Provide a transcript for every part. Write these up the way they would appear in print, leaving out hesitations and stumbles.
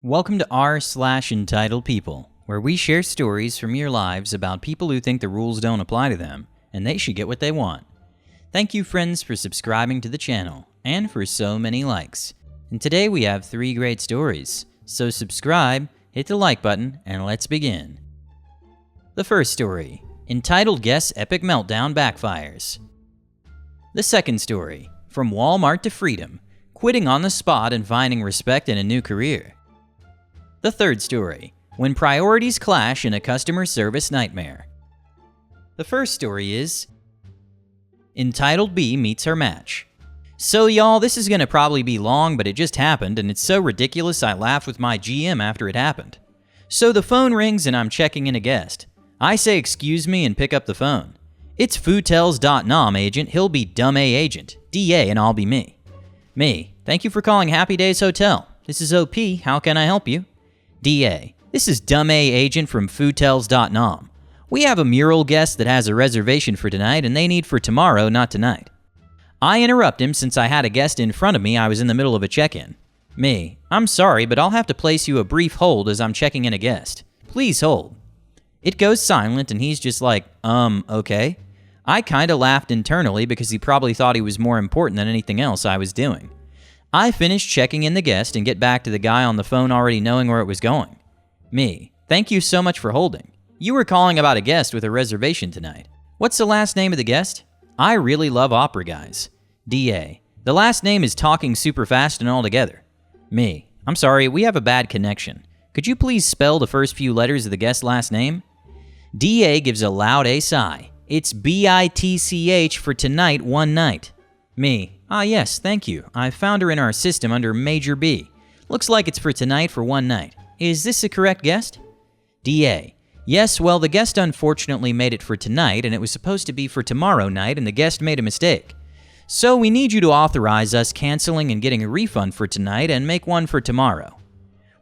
Welcome to r/EntitledPeople, where we share stories from your lives about people who think the rules don't apply to them, and they should get what they want. Thank you, friends, for subscribing to the channel, and for so many likes. And today we have 3 great stories, so subscribe, hit the like button, and let's begin. The first story, entitled Guess Epic Meltdown Backfires. The second story, From Walmart to Freedom, Quitting on the Spot and Finding Respect in a New Career. The third story, When Priorities Clash in a Customer Service Nightmare. The first story is entitled B Meets Her Match. So y'all, this is gonna probably be long, but it just happened, and it's so ridiculous I laughed with my GM after it happened. So the phone rings and I'm checking in a guest. I say excuse me and pick up the phone. It's Foodtells.nom agent, he'll be dumb A agent, DA, and I'll be me. Me, thank you for calling Happy Days Hotel. This is OP, how can I help you? DA, this is dumb A agent from Foodtells.nom. We have a mural guest that has a reservation for tonight and they need for tomorrow, not tonight. I interrupt him since I had a guest in front of me. I was in the middle of a check-in. Me, I'm sorry, but I'll have to place you a brief hold as I'm checking in a guest. Please hold. It goes silent and he's just like, okay. I kinda laughed internally because he probably thought he was more important than anything else I was doing. I finish checking in the guest and get back to the guy on the phone already knowing where it was going. Me, thank you so much for holding. You were calling about a guest with a reservation tonight. What's the last name of the guest? I really love opera guys. DA, the last name is talking super fast and all together. Me, I'm sorry, we have a bad connection. Could you please spell the first few letters of the guest's last name? DA gives a loud A sigh. It's BITCH for tonight, one night. Me, yes, thank you. I found her in our system under Major B. Looks like it's for tonight for one night. Is this a correct guest? DA, yes, well, the guest unfortunately made it for tonight, and it was supposed to be for tomorrow night, and the guest made a mistake. So we need you to authorize us canceling and getting a refund for tonight and make one for tomorrow.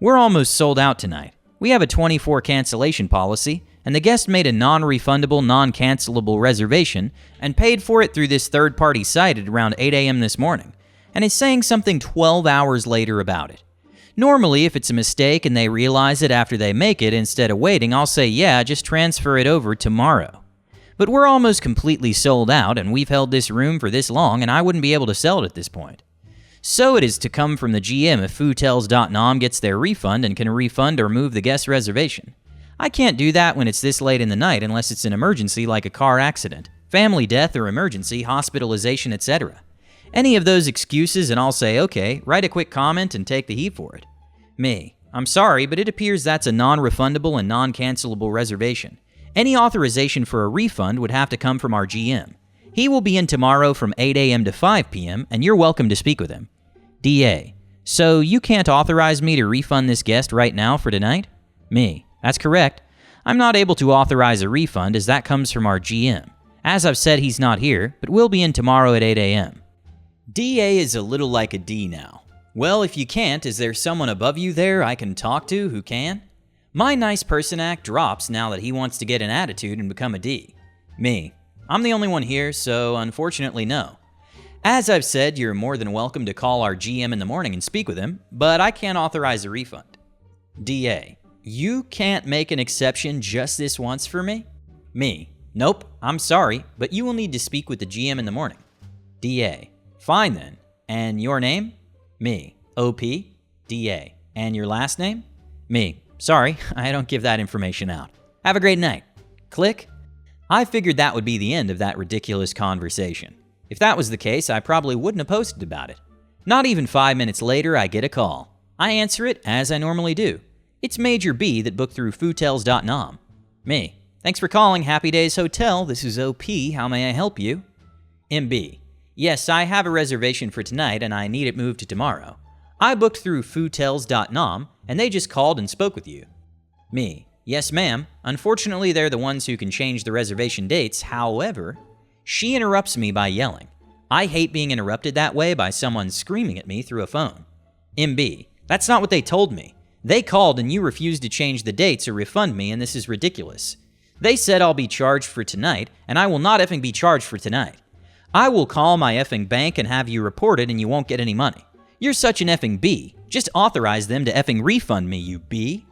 We're almost sold out tonight. We have a 24 cancellation policy, and the guest made a non-refundable, non-cancelable reservation and paid for it through this third-party site at around 8 a.m. this morning, and is saying something 12 hours later about it. Normally, if it's a mistake and they realize it after they make it instead of waiting, I'll say, yeah, just transfer it over tomorrow. But we're almost completely sold out, and we've held this room for this long, and I wouldn't be able to sell it at this point. So it is to come from the GM if Foodtells.nom gets their refund and can refund or move the guest reservation. I can't do that when it's this late in the night unless it's an emergency like a car accident, family death or emergency, hospitalization, etc. Any of those excuses and I'll say, okay, write a quick comment and take the heat for it. Me, I'm sorry, but it appears that's a non-refundable and non-cancelable reservation. Any authorization for a refund would have to come from our GM. He will be in tomorrow from 8 a.m. to 5 p.m. and you're welcome to speak with him. DA, so you can't authorize me to refund this guest right now for tonight? Me, that's correct. I'm not able to authorize a refund as that comes from our GM. As I've said, he's not here, but will be in tomorrow at 8 a.m. DA is a little like a D now. Well, if you can't, is there someone above you there I can talk to who can? My nice person act drops now that he wants to get an attitude and become a D. Me, I'm the only one here, so unfortunately no. As I've said, you're more than welcome to call our GM in the morning and speak with him, but I can't authorize a refund. DA, you can't make an exception just this once for me? Me, nope, I'm sorry, but you will need to speak with the GM in the morning. DA, fine then. And your name? Me, OP, DA. And your last name? Me, sorry, I don't give that information out. Have a great night. Click. I figured that would be the end of that ridiculous conversation. If that was the case, I probably wouldn't have posted about it. Not even 5 minutes later, I get a call. I answer it as I normally do. It's Major B that booked through Foodtells.nom. Me, thanks for calling Happy Days Hotel. This is OP. How may I help you? MB, yes, I have a reservation for tonight and I need it moved to tomorrow. I booked through Foodtells.nom and they just called and spoke with you. Me, yes ma'am. Unfortunately, they're the ones who can change the reservation dates. However, she interrupts me by yelling. I hate being interrupted that way by someone screaming at me through a phone. MB, that's not what they told me. They called and you refused to change the dates or refund me, and this is ridiculous. They said I'll be charged for tonight, and I will not effing be charged for tonight. I will call my effing bank and have you reported and you won't get any money. You're such an effing B. Just authorize them to effing refund me, you B.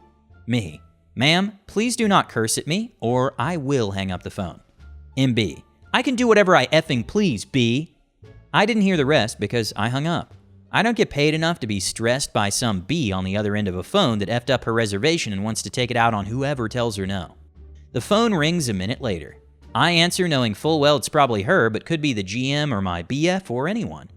Me. Ma'am, please do not curse at me, or I will hang up the phone. MB. I can do whatever I effing please, B. I didn't hear the rest because I hung up. I don't get paid enough to be stressed by some B on the other end of a phone that effed up her reservation and wants to take it out on whoever tells her no. The phone rings a minute later. I answer knowing full well it's probably her, but could be the GM or my BF or anyone.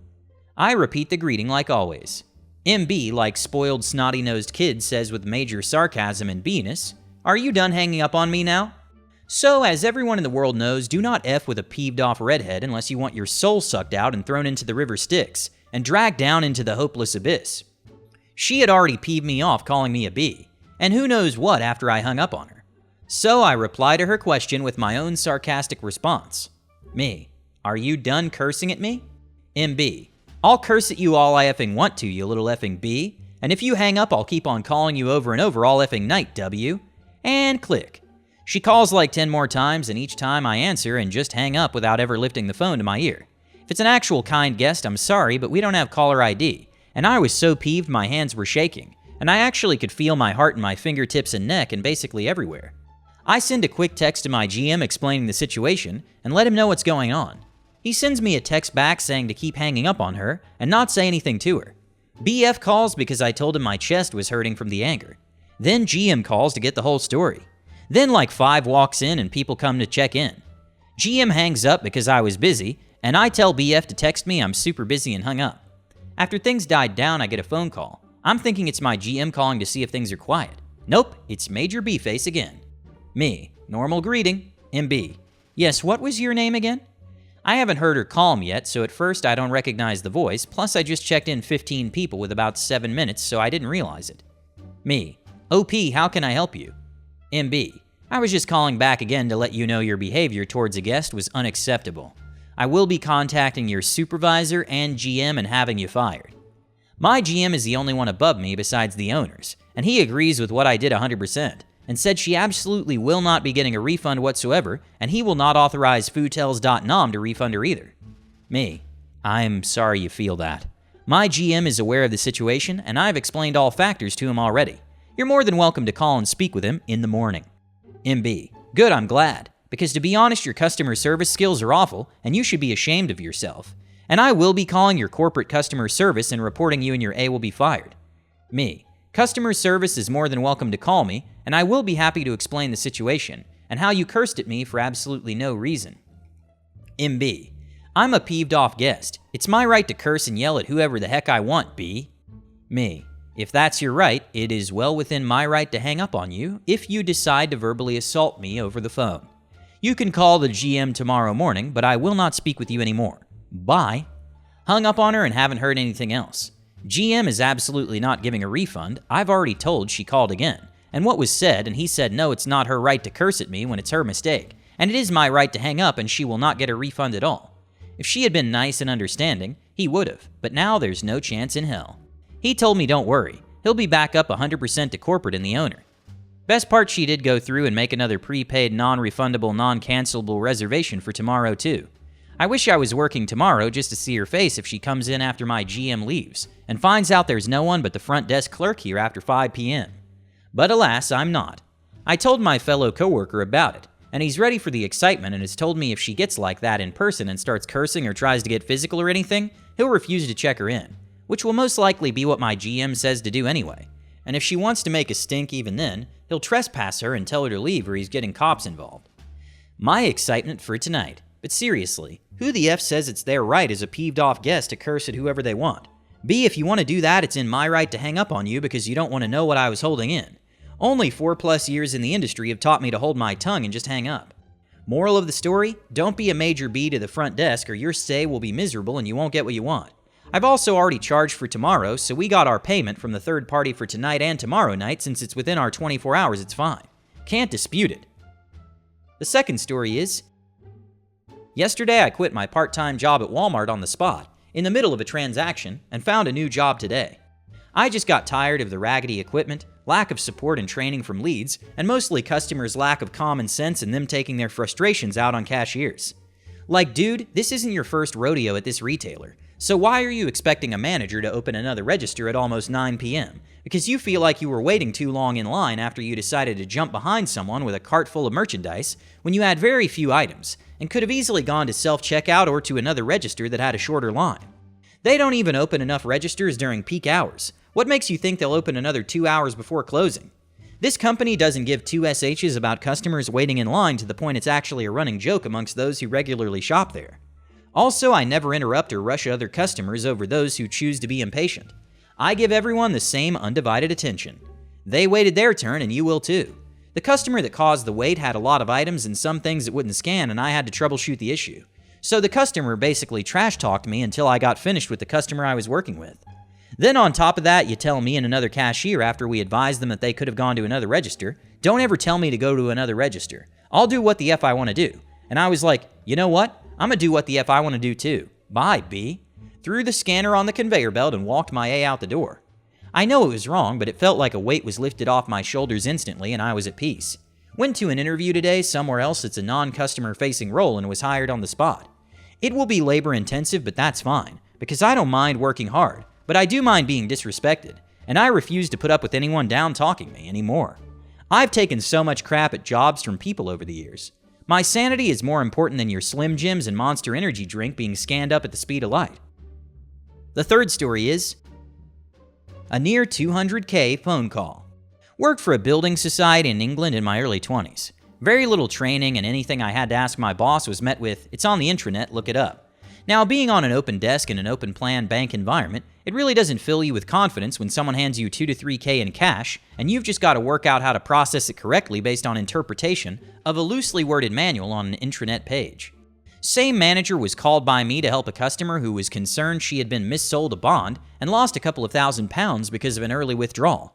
I repeat the greeting like always. MB, like spoiled snotty-nosed kid, says with major sarcasm and B-ness, "Are you done hanging up on me now?" So, as everyone in the world knows, do not F with a peeved-off redhead unless you want your soul sucked out and thrown into the river Styx and dragged down into the hopeless abyss. She had already peeved me off calling me a B, and who knows what after I hung up on her. So I reply to her question with my own sarcastic response. Me. Are you done cursing at me? MB. I'll curse at you all I effing want to, you little effing B, and if you hang up I'll keep on calling you over and over all effing night, W. And click. She calls like 10 more times, and each time I answer and just hang up without ever lifting the phone to my ear. If it's an actual kind guest, I'm sorry, but we don't have caller ID, and I was so peeved my hands were shaking, and I actually could feel my heart in my fingertips and neck and basically everywhere. I send a quick text to my GM explaining the situation and let him know what's going on. He sends me a text back saying to keep hanging up on her and not say anything to her. BF calls because I told him my chest was hurting from the anger. Then GM calls to get the whole story. Then like 5 walks in and people come to check in. GM hangs up because I was busy, and I tell BF to text me I'm super busy and hung up. After things died down, I get a phone call. I'm thinking it's my GM calling to see if things are quiet. Nope, it's Major B-Face again. Me. Normal greeting. MB. Yes, what was your name again? I haven't heard her calm yet, so at first I don't recognize the voice, plus I just checked in 15 people with about 7 minutes, so I didn't realize it. Me. OP, how can I help you? MB. I was just calling back again to let you know your behavior towards a guest was unacceptable. I will be contacting your supervisor and GM and having you fired. My GM is the only one above me besides the owners, and he agrees with what I did 100%, and said she absolutely will not be getting a refund whatsoever, and he will not authorize Foodtels.nom to refund her either. Me. I'm sorry you feel that. My GM is aware of the situation, and I've explained all factors to him already. You're more than welcome to call and speak with him in the morning. MB. Good, I'm glad. Because to be honest, your customer service skills are awful, and you should be ashamed of yourself. And I will be calling your corporate customer service and reporting you and your A will be fired. Me. Customer service is more than welcome to call me, and I will be happy to explain the situation, and how you cursed at me for absolutely no reason. MB. I'm a peeved off guest. It's my right to curse and yell at whoever the heck I want, B. Me. If that's your right, it is well within my right to hang up on you if you decide to verbally assault me over the phone. You can call the GM tomorrow morning, but I will not speak with you anymore. Bye. Hung up on her and haven't heard anything else. GM is absolutely not giving a refund. I've already told she called again. And what was said, and he said no, it's not her right to curse at me when it's her mistake. And it is my right to hang up and she will not get a refund at all. If she had been nice and understanding, he would have, but now there's no chance in hell. He told me don't worry, he'll be back up 100% to corporate and the owner. Best part, she did go through and make another prepaid, non-refundable, non-cancelable reservation for tomorrow too. I wish I was working tomorrow just to see her face if she comes in after my GM leaves and finds out there's no one but the front desk clerk here after 5 p.m. But alas, I'm not. I told my fellow coworker about it, and he's ready for the excitement and has told me if she gets like that in person and starts cursing or tries to get physical or anything, he'll refuse to check her in, which will most likely be what my GM says to do anyway. And if she wants to make a stink even then, he'll trespass her and tell her to leave or he's getting cops involved. My excitement for tonight. But seriously, who the F says it's their right as a peeved off guest to curse at whoever they want? B, if you want to do that, it's in my right to hang up on you because you don't want to know what I was holding in. Only 4+ years in the industry have taught me to hold my tongue and just hang up. Moral of the story, don't be a major B to the front desk or your stay will be miserable and you won't get what you want. I've also already charged for tomorrow, so we got our payment from the third party for tonight and tomorrow night. Since it's within our 24 hours, it's fine. Can't dispute it. The second story is, yesterday I quit my part-time job at Walmart on the spot, in the middle of a transaction, and found a new job today. I just got tired of the raggedy equipment, lack of support and training from leads, and mostly customers' lack of common sense and them taking their frustrations out on cashiers. Like, dude, this isn't your first rodeo at this retailer. So why are you expecting a manager to open another register at almost 9 p.m.? Because you feel like you were waiting too long in line after you decided to jump behind someone with a cart full of merchandise when you had very few items and could have easily gone to self-checkout or to another register that had a shorter line. They don't even open enough registers during peak hours. What makes you think they'll open another 2 hours before closing? This company doesn't give two SHs about customers waiting in line to the point it's actually a running joke amongst those who regularly shop there. Also, I never interrupt or rush other customers over those who choose to be impatient. I give everyone the same undivided attention. They waited their turn and you will too. The customer that caused the wait had a lot of items and some things that wouldn't scan, and I had to troubleshoot the issue. So the customer basically trash-talked me until I got finished with the customer I was working with. Then on top of that, you tell me and another cashier after we advised them that they could have gone to another register, "Don't ever tell me to go to another register. I'll do what the F I want to do." And I was like, you know what? I'm gonna do what the F I want to do too. Bye, B. Threw the scanner on the conveyor belt and walked my A out the door. I know it was wrong, but it felt like a weight was lifted off my shoulders instantly and I was at peace. Went to an interview today somewhere else that's a non-customer facing role and was hired on the spot. It will be labor intensive, but that's fine, because I don't mind working hard, but I do mind being disrespected, and I refuse to put up with anyone down-talking me anymore. I've taken so much crap at jobs from people over the years. My sanity is more important than your Slim Jims and Monster Energy drink being scanned up at the speed of light. The third story is a near 200K phone call. Worked for a building society in England in my early 20s. Very little training, and anything I had to ask my boss was met with, "It's on the intranet, look it up." Now, being on an open desk in an open plan bank environment, it really doesn't fill you with confidence when someone hands you 2 to 3K in cash, and you've just got to work out how to process it correctly based on interpretation of a loosely worded manual on an intranet page. Same manager was called by me to help a customer who was concerned she had been missold a bond and lost a couple of £1,000s because of an early withdrawal.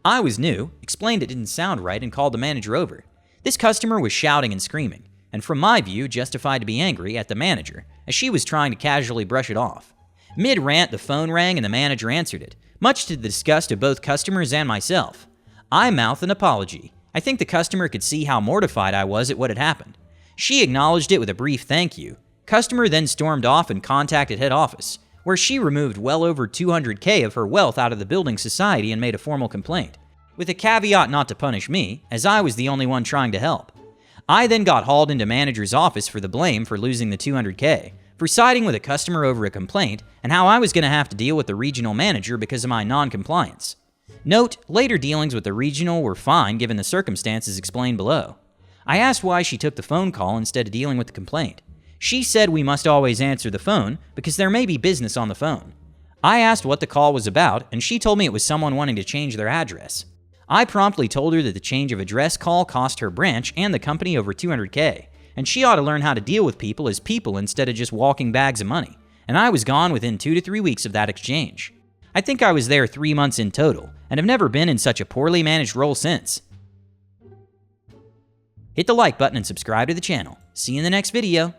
I was new, explained it didn't sound right, and called the manager over. This customer was shouting and screaming, and from my view, justified to be angry at the manager, as she was trying to casually brush it off. Mid-rant, the phone rang and the manager answered it, much to the disgust of both customers and myself. I mouthed an apology. I think the customer could see how mortified I was at what had happened. She acknowledged it with a brief thank you. Customer then stormed off and contacted head office, where she removed well over 200K of her wealth out of the building society and made a formal complaint, with a caveat not to punish me, as I was the only one trying to help. I then got hauled into manager's office for the blame for losing the 200K, for siding with a customer over a complaint, and how I was going to have to deal with the regional manager because of my non-compliance. Note, later dealings with the regional were fine given the circumstances explained below. I asked why she took the phone call instead of dealing with the complaint. She said we must always answer the phone because there may be business on the phone. I asked what the call was about, and she told me it was someone wanting to change their address. I promptly told her that the change of address call cost her branch and the company over 200K, and she ought to learn how to deal with people as people instead of just walking bags of money, and I was gone within 2 to 3 weeks of that exchange. I think I was there 3 months in total, and have never been in such a poorly managed role since. Hit the like button and subscribe to the channel. See you in the next video.